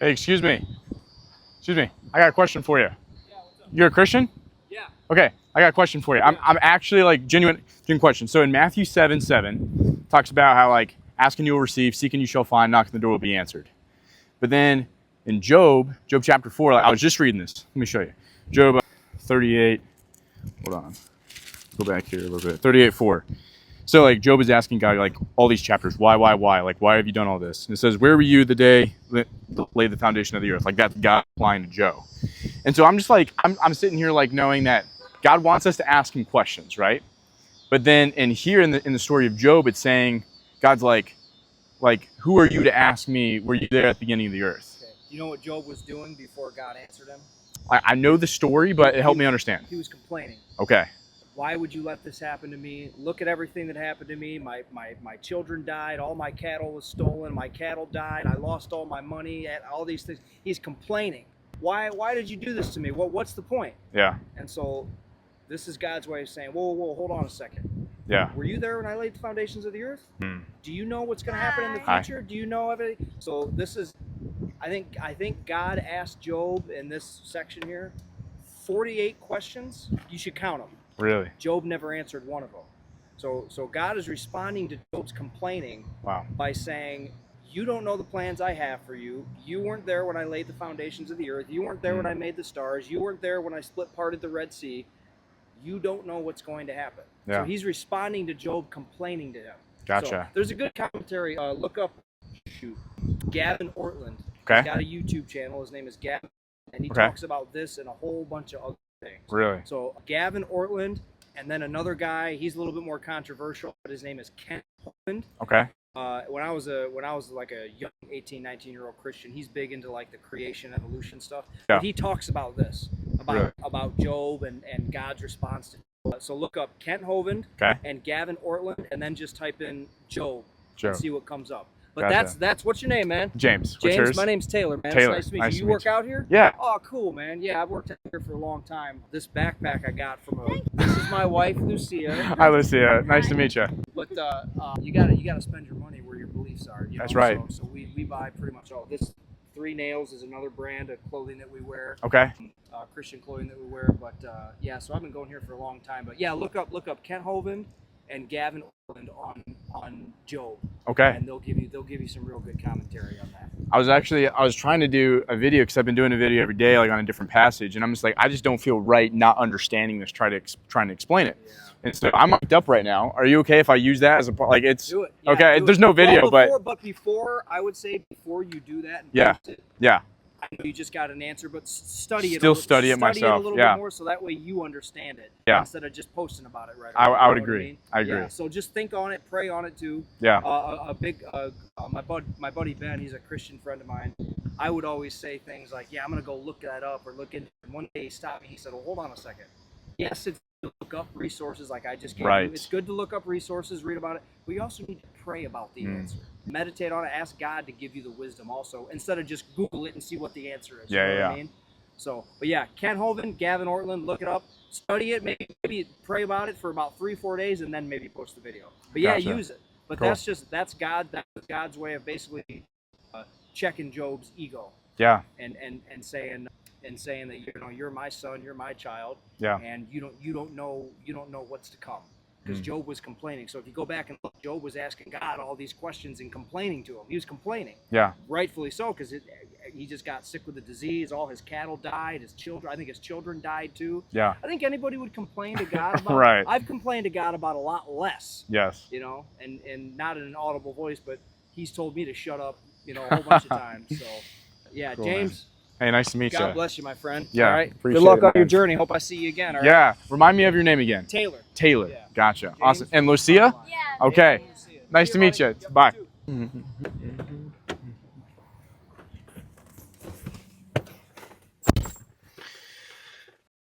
Hey, excuse me. Excuse me. I got a question for you. You're a Christian? Yeah. Okay, I got a question for you. I'm actually like genuine question. So in Matthew 7:7, talks about how like asking you will receive, seeking you shall find, knocking the door will be answered. But then in Job chapter 4, like, I was just reading this. Let me show you. Job 38. Hold on. Go back here a little bit. 38:4. So like Job is asking God like all these chapters, why? Like why have you done all this? And it says, where were you the day that laid the foundation of the earth? Like that's God applying to Job. And so I'm just like I'm sitting here like knowing that God wants us to ask him questions, right? But then in here in the story of Job, it's saying God's like who are you to ask me? Were you there at the beginning of the earth? Okay. You know what Job was doing before God answered him? I know the story, but it helped me understand. He was complaining. Okay. Why would you let this happen to me? Look at everything that happened to me. My children died. All my cattle was stolen. My cattle died. I lost all my money. All these things. He's complaining. Why did you do this to me? What's the point? Yeah. And so this is God's way of saying, whoa, hold on a second. Yeah. Were you there when I laid the foundations of the earth? Do you know what's going to happen in the Hi. future? Do you know everything? So this is, I think God asked Job in this section here 48 questions. You should count them. Really? Job never answered one of them. So God is responding to Job's complaining by saying, you don't know the plans I have for you. You weren't there when I laid the foundations of the earth. You weren't there when I made the stars. You weren't there when I parted the Red Sea. You don't know what's going to happen. Yeah. So he's responding to Job complaining to him. Gotcha. So there's a good commentary. Look up Gavin Ortland. Okay. He's got a YouTube channel. His name is Gavin. And he talks about this and a whole bunch of other things. Really? So Gavin Ortland, and then another guy. He's a little bit more controversial, but his name is Kent Hovind. Okay. When I was like a young 18, 19-year-old Christian, he's big into like the creation, evolution stuff. Yeah. But he talks about this, about Job and God's response to Job. So look up Kent Hovind and Gavin Ortland, and then just type in Job. And see what comes up. But that's what's your name, man? James. What's James. yours? My name's Taylor, man. Taylor. It's nice to meet you. You work out here? Yeah. Oh, cool, man. Yeah, I've worked out here for a long time. This backpack I got from this is my wife, Lucia. Hi, Lucia. Nice to meet you. But you gotta spend your money where your beliefs are. You know? That's right. So we buy pretty much all this. Three Nails is another brand of clothing that we wear. Okay. Christian clothing that we wear. But yeah, so I've been going here for a long time. But yeah, look up Kent Hovind and Gavin Ortland on Job. Okay. And they'll give you some real good commentary on that. I was trying to do a video because I've been doing a video every day, like on a different passage, and I'm just like, I just don't feel right not understanding this, trying to explain it. Yeah. And so I'm mic'd up right now. Are you okay if I use that as a like it's do it? Yeah, okay? Do There's it. no video, but before I would say before you do that. And post it, yeah. I know you just got an answer, but study it. Still study it myself. Study it a little bit more, so that way you understand it. Yeah. Instead of just posting about it right. I would agree. I agree. Yeah. So just think on it, pray on it too. Yeah. My buddy Ben, he's a Christian friend of mine. I would always say things like, "Yeah, I'm gonna go look that up or look into." And one day he stopped me. He said, "Well, hold on a second. Yes, it's good to look up resources like I just gave you. It's good to look up resources, read about it, but you also need to pray about the answer. Meditate on it. Ask God to give you the wisdom also, instead of just Google it and see what the answer is. You know what I mean? So, but yeah, Kent Hovind, Gavin Ortland, look it up, study it, maybe pray about it for about 3-4 days, and then maybe post the video. But yeah, use it. But that's God's way of basically checking Job's ego. Yeah. And saying that you're my son, you're my child. Yeah. And you don't know what's to come. Because Job was complaining. So if you go back and look, Job was asking God all these questions and complaining to him. He was complaining. Yeah. Rightfully so, because he just got sick with a disease. All his cattle died. I think his children died too. Yeah. I think anybody would complain to God about right. I've complained to God about a lot less. Yes. And not in an audible voice, but he's told me to shut up, a whole bunch of times. So yeah, cool, James. Man. Hey, nice to meet you. God bless you, my friend. Yeah. All right. Good luck on your journey. Hope I see you again. All right? Yeah. Remind me of your name again. Taylor. Taylor. Yeah. Gotcha. James, awesome. And Lucia? Yeah. Okay. Lucia. Nice to meet you. Bye.